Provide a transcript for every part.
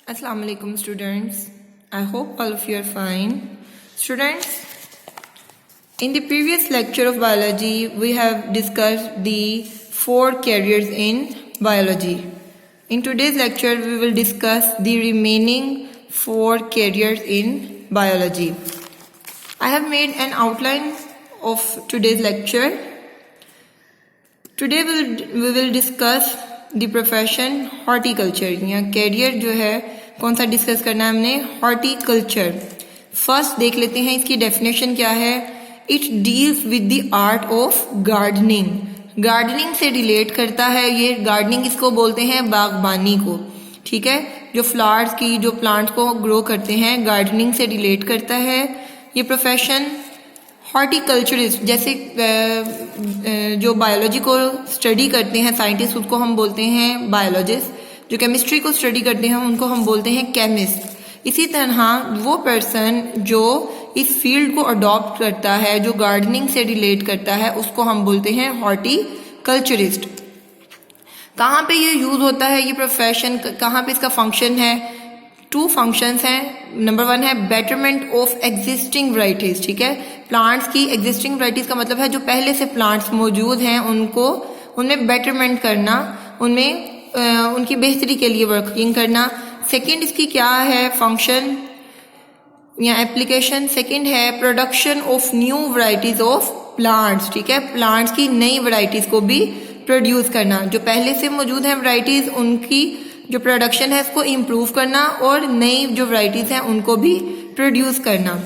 Assalamu alaikum students. I hope all of you are fine. Students, in the previous lecture of biology, we have discussed the 4 careers in biology. In today's lecture, we will discuss the remaining 4 careers in biology. I have made an outline of today's lecture. Today we will discuss the profession horticulture या career जो है कौन सा discuss करना है हमने horticulture. First देख लेते हैं इसकी डेफिनेशन क्या है. It deals with the art of gardening. Gardening से रिलेट करता है ये. गार्डनिंग इसको बोलते हैं बागबानी को. ठीक है, जो फ्लावर्स की जो प्लांट्स को ग्रो करते हैं गार्डनिंग से रिलेट करता है ये प्रोफेशन. हॉर्टिकल्चरिस्ट जैसे जो बायोलॉजी को स्टडी करते हैं साइंटिस्ट उसको हम बोलते हैं बायोलॉजिस्ट. जो केमिस्ट्री को स्टडी करते हैं उनको हम बोलते हैं केमिस्ट. इसी तरह वो पर्सन जो इस फील्ड को अडॉप्ट करता है जो गार्डनिंग से रिलेट करता है उसको हम बोलते हैं हॉर्टिकल्चरिस्ट. कहाँ पे ये यूज होता है ये प्रोफेशन, कहाँ पे इसका फंक्शन है. 2 फंक्शंस हैं. नंबर 1 है बेटरमेंट ऑफ एग्जिस्टिंग वैरायटीज. ठीक है, प्लांट्स की एग्जिस्टिंग वैरायटीज का मतलब है जो पहले से प्लांट्स मौजूद हैं उनको उनमें बेटरमेंट करना, उनमें उनकी बेहतरी के लिए वर्किंग करना. सेकंड इसकी क्या है फंक्शन या एप्लीकेशन. सेकंड है production of new varieties of plants. ठीक है, प्लांट्स की नई वैरायटीज को भी प्रोड्यूस करना. जो पहले से मौजूद हैं वैरायटीज उनकी जो प्रोडक्शन है इसको इम्प्रूव करना और नई जो वैरायटीज हैं उनको भी प्रोड्यूस करना.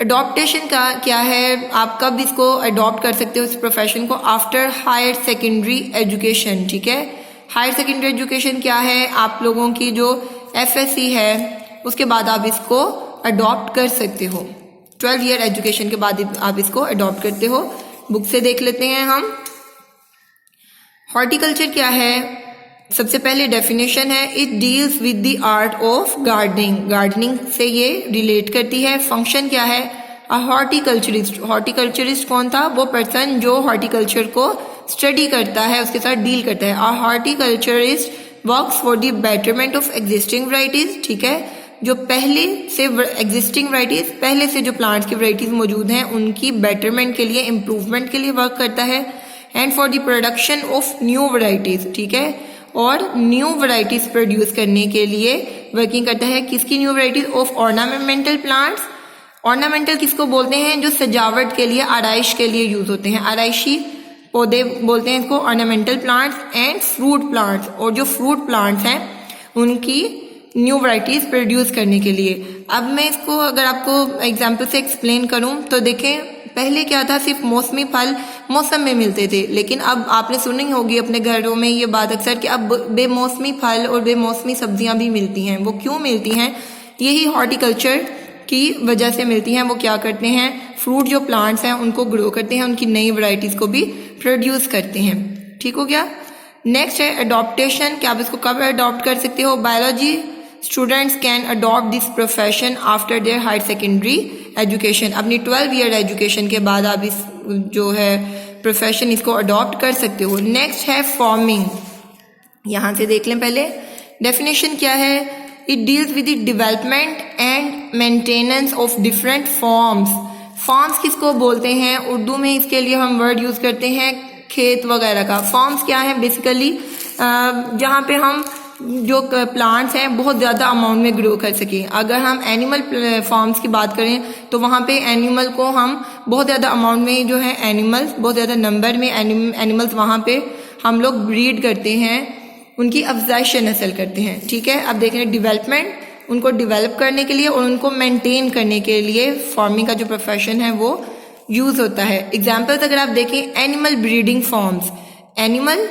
अडॉप्टेशन का क्या है, आप कब इसको अडॉप्ट कर सकते हो इस प्रोफेशन को. After higher secondary education. ठीक है, हायर सेकेंडरी एजुकेशन क्या है, आप लोगों की जो FSC है उसके बाद आप इसको अडॉप्ट कर सकते हो. 12 ईयर एजुकेशन के बाद आप इसको अडॉप्ट करते हो. बुक से देख लेते हैं हम. हॉर्टिकल्चर क्या है, सबसे पहले डेफिनेशन है it deals with the art of gardening. Gardening से ये रिलेट करती है. फंक्शन क्या है, अ हॉर्टिकल्चरिस्ट. हॉर्टिकल्चरिस्ट कौन था, वो पर्सन जो हॉर्टिकल्चर को स्टडी करता है उसके साथ डील करता है. A horticulturist works for the betterment of existing varieties. ठीक है, जो पहले से एग्जिस्टिंग वैरायटीज पहले से जो प्लांट्स की वैरायटीज मौजूद हैं उनकी बेटरमेंट के लिए इम्प्रूवमेंट के लिए वर्क करता है. And for the production of new varieties. ठीक है, और न्यू वैरायटीज प्रोड्यूस करने के लिए वर्किंग करता है. किसकी new varieties of ornamental plants. Ornamental किसको बोलते हैं, जो सजावट के लिए आराइश के लिए यूज होते हैं. आराइशी पौधे बोलते हैं इसको ornamental plants. And fruit plants, और जो फ्रूट प्लांट्स हैं उनकी न्यू वैरायटीज प्रोड्यूस करने के लिए. अब मैं इसको अगर आपको एग्जाम्पल से एक्सप्लेन करूं तो देखें, पहले क्या था, सिर्फ मौसमी फल मौसम में मिलते थे. लेकिन अब आपने सुनी होगी अपने घरों में ये बात अक्सर कि अब बेमौसमी फल और बेमौसमी सब्जियां भी मिलती हैं. वो क्यों मिलती हैं, यही हॉर्टिकल्चर की वजह से मिलती हैं. वो क्या करते हैं, फ्रूट जो प्लांट्स हैं उनको ग्रो करते हैं, उनकी नई वैरायटीज को भी प्रोड्यूस करते हैं. ठीक हो गया. नेक्स्ट है अडॉप्टेशन, कि आप इसको कब अडॉप्ट कर सकते हो. Biology students can adopt this profession after their higher secondary education. अपनी 12 ईयर एजुकेशन के बाद आप इस जो है प्रोफेशन इसको अडॉप्ट कर सकते हो. नेक्स्ट है फार्मिंग. यहां से देख लें पहले डेफिनेशन क्या है. It deals with the development and maintenance of different forms. Forms किसको बोलते हैं, उर्दू में इसके लिए हम वर्ड यूज करते हैं खेत वगैरह का. फॉर्म्स क्या है, बेसिकली जहाँ पे हम जो प्लांट्स हैं बहुत ज़्यादा अमाउंट में ग्रो कर सकें. अगर हम एनिमल फॉर्म्स की बात करें तो वहाँ पे एनिमल को हम बहुत ज़्यादा अमाउंट में जो है एनिमल्स बहुत ज़्यादा नंबर में एनिमल्स वहाँ पे हम लोग ब्रीड करते हैं, उनकी अफजाइश नस्ल करते हैं. ठीक है, अब देख रहे हैं डेवलपमेंट, उनको डेवलप करने के लिए और उनको मेंटेन करने के लिए फार्मिंग का जो प्रोफेशन है वो यूज़ होता है. एग्जाम्पल्स अगर आप देखें, एनिमल ब्रीडिंग फॉर्म्स. एनिमल,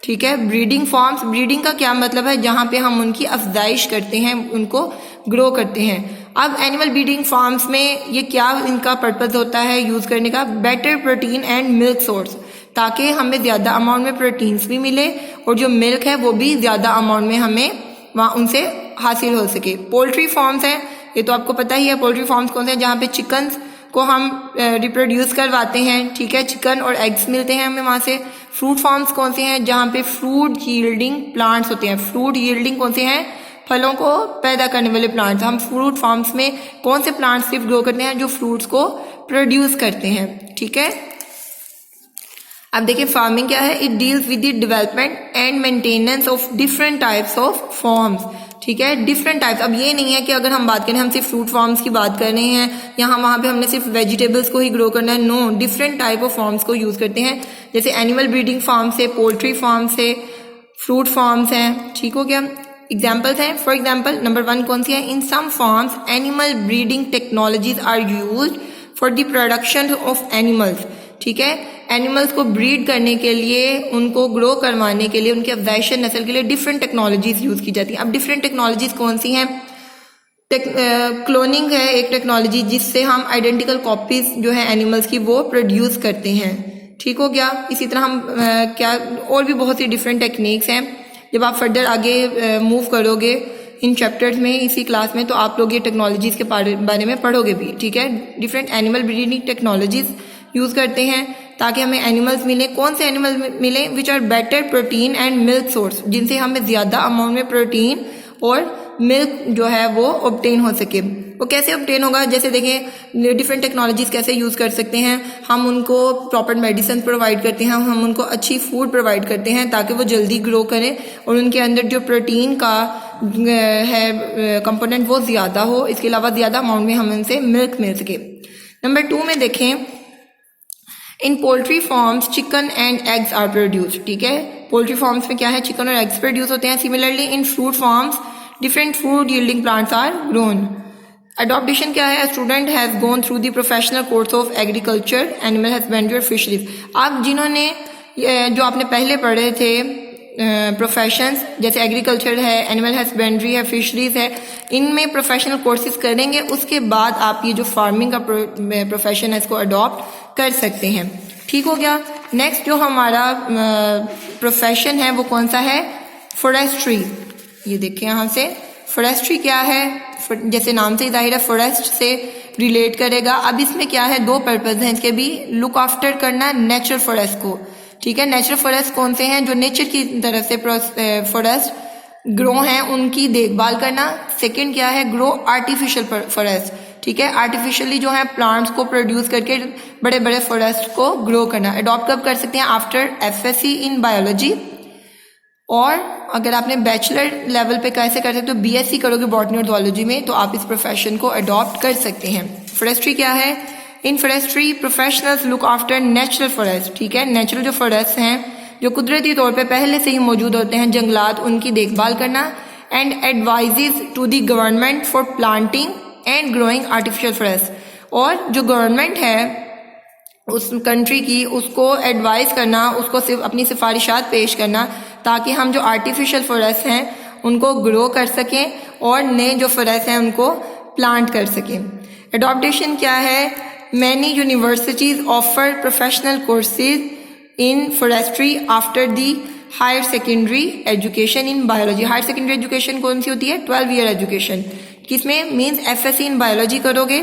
ठीक है, ब्रीडिंग फॉर्म्स. ब्रीडिंग का क्या मतलब है, जहाँ पे हम उनकी अफजाइश करते हैं, उनको ग्रो करते हैं. अब एनिमल ब्रीडिंग फॉर्म्स में ये क्या इनका पर्पज होता है यूज करने का, better protein and milk source, ताकि हमें ज्यादा अमाउंट में प्रोटीन्स भी मिले और जो मिल्क है वो भी ज्यादा अमाउंट में हमें वहाँ उनसे हासिल हो सके. पोल्ट्री फॉर्म्स हैं, ये तो आपको पता ही है. पोल्ट्री फॉर्म्स कौन से हैं, जहाँ पे चिकन्स को हम रिप्रोड्यूस करवाते हैं. ठीक है, चिकन और एग्स मिलते हैं हमें वहाँ से. फ्रूट फॉर्म्स कौन से हैं, जहाँ पे फ्रूट यील्डिंग प्लांट्स होते हैं. फ्रूट यील्डिंग कौन से हैं, फलों को पैदा करने वाले प्लांट्स। हम फ्रूट फार्म्स में कौन से प्लांट्स सिर्फ ग्रो करते हैं? जो फ्रूट्स को प्रोड्यूस करते हैं। ठीक है, अब देखिए फार्मिंग क्या है? It deals with the development and maintenance of different types of forms. ठीक है, डिफरेंट टाइप्स। अब ये नहीं है कि अगर हम बात करें, हम सिर्फ फ्रूट फार्म्स की बात कर रहे हैं, यहाँ वहाँ पे हमने सिर्फ वेजिटेबल्स को ही ग्रो करना है। No, different type of forms को यूज करते हैं, जैसे एनिमल ब्रीडिंग फार्म्स है, पोल्ट्री फार्म्स है, फ्रूट फार्म्स हैं। ठीक हो गया, एग्जाम्पल्स हैं। फॉर एग्जाम्पल नंबर 1 कौन सी है? In some farms animal breeding technologies are used for the production of animals. ठीक है, एनिमल्स को ब्रीड करने के लिए, उनको ग्रो करवाने के लिए, उनके अफजाइशन नस्ल के लिए डिफरेंट टेक्नोलॉजीज यूज की जाती हैं। अब डिफरेंट टेक्नोलॉजीज कौन सी हैं? क्लोनिंग है एक टेक्नोलॉजी, जिससे हम आइडेंटिकल कॉपीज जो है एनिमल्स की वो प्रोड्यूस करते हैं। ठीक हो गया। इसी तरह हम क्या और भी बहुत सी डिफरेंट टेक्निक्स हैं। जब आप फर्दर आगे मूव करोगे इन चैप्टर्स में, इसी क्लास में, तो आप लोग ये टेक्नोलॉजीज के बारे में पढ़ोगे भी। ठीक है, different animal breeding technologies use करते हैं ताकि हमें एनिमल्स मिले। कौन से एनिमल मिले? Which are better protein and milk source, जिनसे हमें ज्यादा अमाउंट में प्रोटीन और मिल्क जो है वो ऑब्टेन हो सके। वो कैसे ऑब्टेन होगा? जैसे देखें डिफरेंट टेक्नोलॉजीज कैसे यूज कर सकते हैं। हम उनको प्रॉपर मेडिसिन प्रोवाइड करते हैं, हम उनको अच्छी फूड प्रोवाइड करते हैं ताकि वो जल्दी ग्रो करें और उनके अंदर जो प्रोटीन का है कंपोनेंट वो ज्यादा हो। इसके अलावा ज्यादा अमाउंट में हमें उनसे मिल्क मिल सके। नंबर 2 में देखें, in poultry farms chicken and eggs are produced. ठीक है, पोल्ट्री फार्म्स में क्या है? चिकन और एग्स प्रोड्यूस होते हैं। Similarly in fruit farms different food yielding plants are grown. Adaptation क्या है? Student has gone through the professional course of agriculture, animal husbandry और फिशरीज। आप जिन्होंने जो आपने पहले पढ़े थे प्रोफेशंस, जैसे एग्रीकल्चर है, एनिमल हस्बेंड्री है, फिशरीज है, इनमें प्रोफेशनल कोर्सेज करेंगे, उसके बाद आप ये जो फार्मिंग का प्रोफेशन है इसको अडॉप्ट कर सकते हैं। ठीक हो गया। नेक्स्ट जो हमारा प्रोफेशन है वो कौन सा है? फॉरेस्ट्री। ये देखिए यहाँ से, फॉरेस्ट्री क्या है? जैसे नाम से ही जाहिर है फॉरेस्ट से रिलेट करेगा। अब इसमें क्या है? 2 पर्पज हैं इसके भी। लुक आफ्टर करना नेचुरल फॉरेस्ट को। ठीक है, नेचुरल फॉरेस्ट कौन से हैं? जो नेचर की तरफ से फॉरेस्ट ग्रो हैं, उनकी देखभाल करना। सेकंड क्या है? Grow artificial forest. ठीक है, आर्टिफिशियली जो है प्लांट्स को प्रोड्यूस करके बड़े बड़े फॉरेस्ट को ग्रो करना। अडॉप्ट कब कर सकते हैं? After FSc in biology. और अगर आपने बैचलर लेवल पे कैसे कर सकते हो? बीएससी करोगे बॉटनी और जूलॉजी में, तो आप इस प्रोफेशन को अडॉप्ट कर सकते हैं। फॉरेस्ट्री क्या है? In forestry professionals look after natural forest. ठीक है, नेचुरल जो फॉरेस्ट हैं, जो कुदरती तौर पे पहले से ही मौजूद होते हैं, जंगलात, उनकी देखभाल करना। And advises to the government for planting and growing artificial forest. और जो गवर्नमेंट है उस कंट्री की, उसको एडवाइस करना, उसको सिर्फ अपनी सिफारिशात पेश करना ताकि हम जो आर्टिफिशियल फॉरेस्ट हैं उनको ग्रो कर सकें और नए जो फॉरेस्ट हैं उनको प्लांट कर सकें। एडॉप्टेशन क्या है? Many universities offer professional courses in forestry after the higher secondary education in biology. Higher secondary education कौन सी होती है? 12 ईयर एजुकेशन, किसमें मीन्स एफएससी इन बायोलॉजी करोगे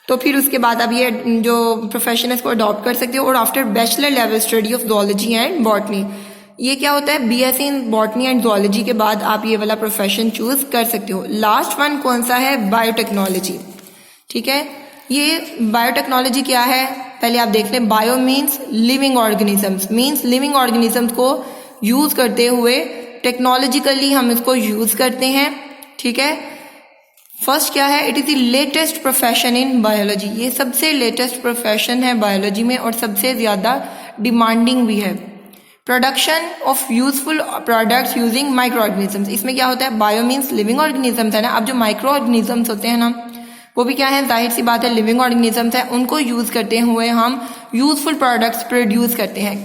तो फिर उसके बाद आप ये जो प्रोफेशन है इसको अडॉप्ट कर सकते हो। और after bachelor level study of zoology and botany, ये क्या होता है? BSc in botany and zoology के बाद आप ये वाला प्रोफेशन चूज कर सकते हो। लास्ट वन कौन सा है? बायोटेक्नोलॉजी। ठीक है, ये बायोटेक्नोलॉजी क्या है? पहले आप देख लें। Bio means living organisms, means living organisms को यूज करते हुए टेक्नोलॉजिकली हम इसको यूज करते हैं। ठीक है, फर्स्ट क्या है? It is the latest profession in biology. ये सबसे लेटेस्ट प्रोफेशन है बायोलॉजी में और सबसे ज्यादा डिमांडिंग भी है। Production of useful products using micro organisms. इसमें क्या होता है? बायो मीन्स लिविंग ऑर्गेनिजम्स है ना। अब जो माइक्रो ऑर्गेनिजम्स होते हैं ना, वो भी क्या है? जाहिर सी बात है लिविंग ऑर्गेनिजम्स है। उनको यूज करते हुए हम यूजफुल प्रोडक्ट्स प्रोड्यूस करते हैं।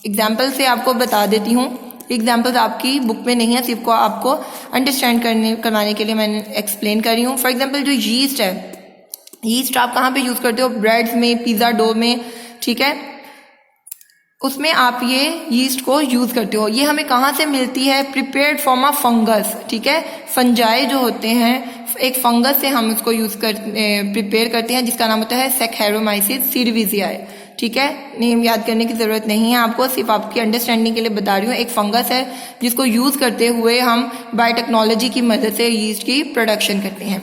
एग्जाम्पल से आपको बता देती हूँ, एग्जाम्पल्स आपकी बुक में नहीं है, सिर्फ को आपको अंडरस्टैंड करवाने के लिए मैंने एक्सप्लेन कर रही हूँ। फॉर एग्जाम्पल जो यीस्ट है, यीस्ट आप कहाँ पे यूज करते हो? ब्रेड्स में, पिज्जा डो में। ठीक है, उसमें आप ये यीस्ट को यूज करते हो। ये हमें कहाँ से मिलती है? Prepared from a fungus. ठीक है, फंजाई जो होते हैं, एक फंगस से हम उसको प्रिपेयर करते हैं जिसका नाम होता है सैक्रोमाइसिस सर्विसियाई। ठीक है, नेम याद करने की ज़रूरत नहीं है आपको, सिर्फ आपकी अंडरस्टैंडिंग के लिए बता रही हूँ। एक फंगस है जिसको यूज़ करते हुए हम बायोटेक्नोलॉजी की मदद से यीस्ट की प्रोडक्शन करते हैं।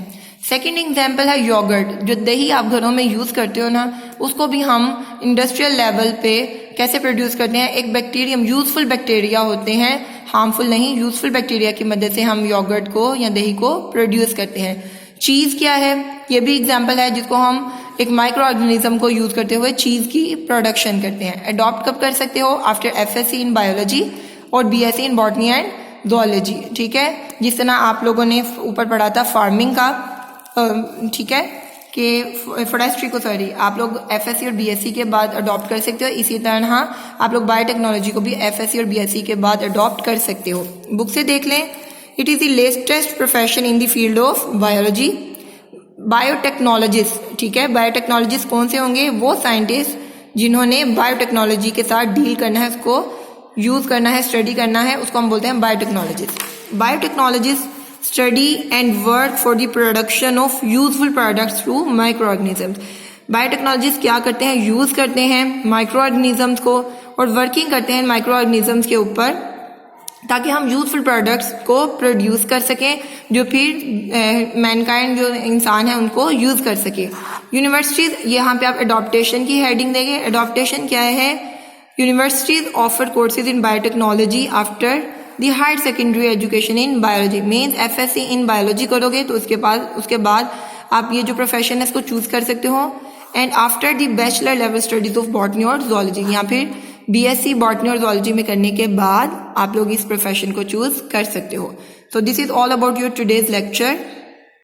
सेकेंड एग्जाम्पल है योगर्ट। जो दही आप घरों में यूज़ करते हो ना, उसको भी हम इंडस्ट्रियल लेवल पे कैसे प्रोड्यूस करते हैं। एक बैक्टीरियम, यूजफुल बैक्टीरिया होते हैं, हार्मफुल नहीं, यूजफुल बैक्टीरिया की मदद से हम योगर्ट को या दही को प्रोड्यूस करते हैं। चीज़ क्या है, ये भी एग्जाम्पल है जिसको हम एक माइक्रो ऑर्गेनिज्म को यूज़ करते हुए चीज़ की प्रोडक्शन करते हैं। अडॉप्ट कब कर सकते हो, आफ्टर एफएससी इन बायोलॉजी और BSc in botany and zoology. ठीक है, जिस तरह आप लोगों ने ऊपर पढ़ा था फार्मिंग का, ठीक है, कि फॉरेस्ट्री को सॉरी आप लोग एफएससी और बीएससी के बाद अडॉप्ट कर सकते हो। इसी तरह आप लोग बायोटेक्नोलॉजी को भी एफएससी और बीएससी के बाद अडॉप्ट कर सकते हो। बुक से देख लें। It is the latest profession in the field of biology. Biotechnologist, ठीक है, बायोटेक्नोलॉजिस्ट कौन से होंगे, वो साइंटिस्ट जिन्होंने बायोटेक्नोलॉजी के साथ डील करना है, उसको यूज़ करना है, स्टडी करना है, उसको हम बोलते हैं biotechnologist. Biotechnologist study and work for the production of useful products through micro organisms. Biotechnologist क्या करते हैं, यूज़ करते हैं माइक्रो ऑर्गेनिजम्स को और वर्किंग करते हैं माइक्रो ऑर्गेनिजम्स के ऊपर ताकि हम यूजफुल प्रोडक्ट्स को प्रोड्यूस कर सकें, जो फिर मैनकाइंड जो इंसान है उनको यूज़ कर सके। यूनिवर्सिटीज़, यहाँ पे आप एडॉप्टेशन की हेडिंग देंगे। एडॉप्टेशन क्या है, universities offer courses in biotechnology after the higher secondary education in biology. Means FSc in biology करोगे तो उसके बाद आप ये जो प्रोफेशन है इसको चूज़ कर सकते हो। And after the bachelor level studies of botany और जूलॉजी, या फिर बीएससी बॉटनी और जूलॉजी में करने के बाद आप लोग इस प्रोफेशन को चूज़ कर सकते हो। So this is all about your today's lecture.